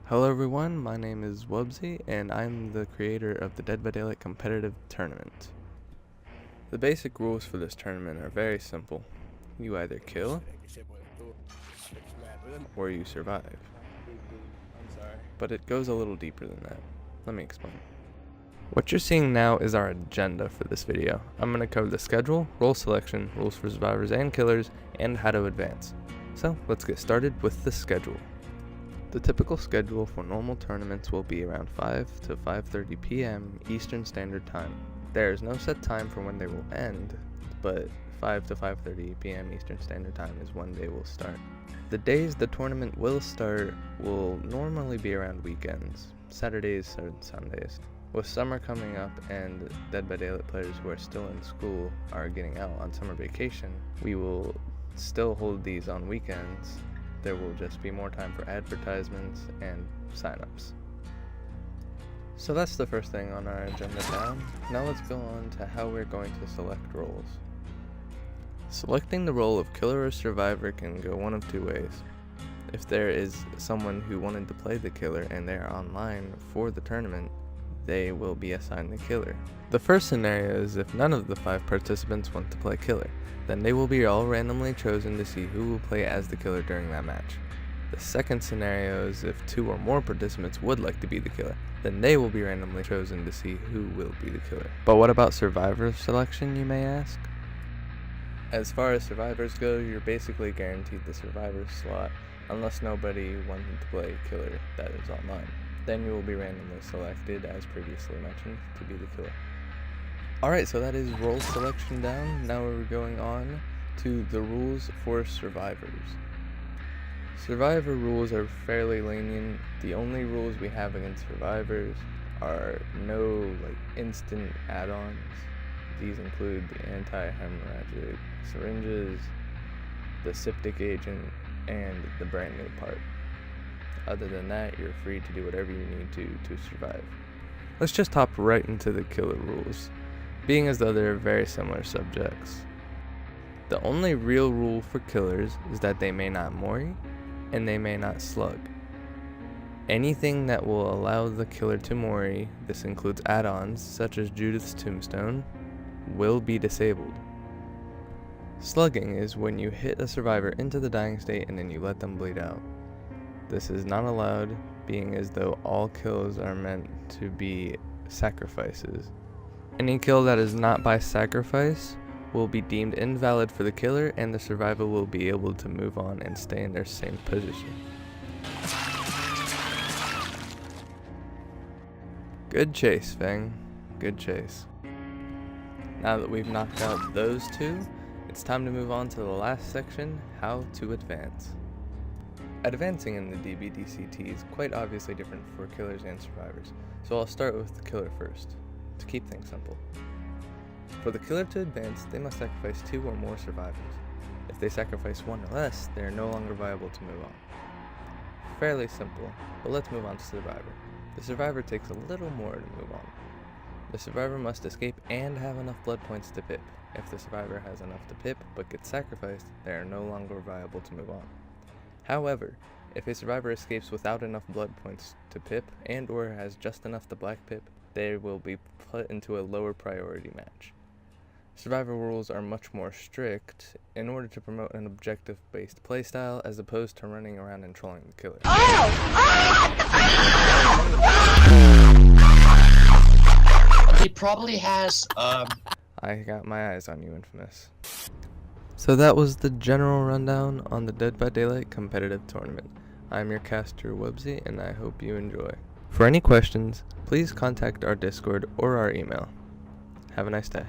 Hello everyone, my name is Wubsy, and I'm the creator of the Dead by Daylight competitive tournament. The basic rules for this tournament are very simple. You either kill, or you survive. But it goes a little deeper than that. Let me explain. What you're seeing now is our agenda for this video. I'm going to cover the schedule, role selection, rules for survivors and killers, and how to advance. So let's get started with the schedule. The typical schedule for normal tournaments will be around 5 to 5:30 p.m. Eastern Standard Time. There is no set time for when they will end, but 5 to 5:30 p.m. Eastern Standard Time is when they will start. The days the tournament will start will normally be around weekends, Saturdays and Sundays. With summer coming up and Dead by Daylight players who are still in school are getting out on summer vacation, we will still hold these on weekends. There will just be more time for advertisements and signups. So that's the first thing on our agenda down. Now let's go on to how we're going to select roles. Selecting the role of killer or survivor can go one of two ways. If there is someone who wanted to play the killer and they are online for the tournament, they will be assigned the killer. The first scenario is if none of the 5 participants want to play killer, then they will be all randomly chosen to see who will play as the killer during that match. The second scenario is if 2 or more participants would like to be the killer, then they will be randomly chosen to see who will be the killer. But what about survivor selection, you may ask? As far as survivors go, you're basically guaranteed the survivor slot unless nobody wanted to play killer that is online. Then you will be randomly selected, as previously mentioned, to be the killer. Alright, so that is role selection down. Now we're going on to the rules for survivors. Survivor rules are fairly lenient. The only rules we have against survivors are no instant add-ons. These include the anti-hemorrhagic syringes, the septic agent, and the brand new part. Other than that, you're free to do whatever you need to survive. Let's just hop right into the killer rules, being as though they're very similar subjects. The only real rule for killers is that they may not mori, and they may not slug. Anything that will allow the killer to mori, this includes add-ons such as Judith's Tombstone, will be disabled. Slugging is when you hit a survivor into the dying state and then you let them bleed out. This is not allowed, being as though all kills are meant to be sacrifices. Any kill that is not by sacrifice will be deemed invalid for the killer, and the survivor will be able to move on and stay in their same position. Good chase, Fang. Good chase. Now that we've knocked out those two, it's time to move on to the last section, how to advance. Advancing in the DBDCT is quite obviously different for killers and survivors, so I'll start with the killer first, to keep things simple. For the killer to advance, they must sacrifice 2 or more survivors. If they sacrifice 1 or less, they are no longer viable to move on. Fairly simple, but let's move on to survivor. The survivor takes a little more to move on. The survivor must escape and have enough blood points to pip. If the survivor has enough to pip but gets sacrificed, they are no longer viable to move on. However, if a survivor escapes without enough blood points to pip and or has just enough to black pip, they will be put into a lower priority match. Survivor rules are much more strict in order to promote an objective-based playstyle as opposed to running around and trolling the killer. He probably has, I got my eyes on you, Infamous. So that was the general rundown on the Dead by Daylight competitive tournament. I'm your caster Wubsy, and I hope you enjoy. For any questions, please contact our Discord or our email. Have a nice day.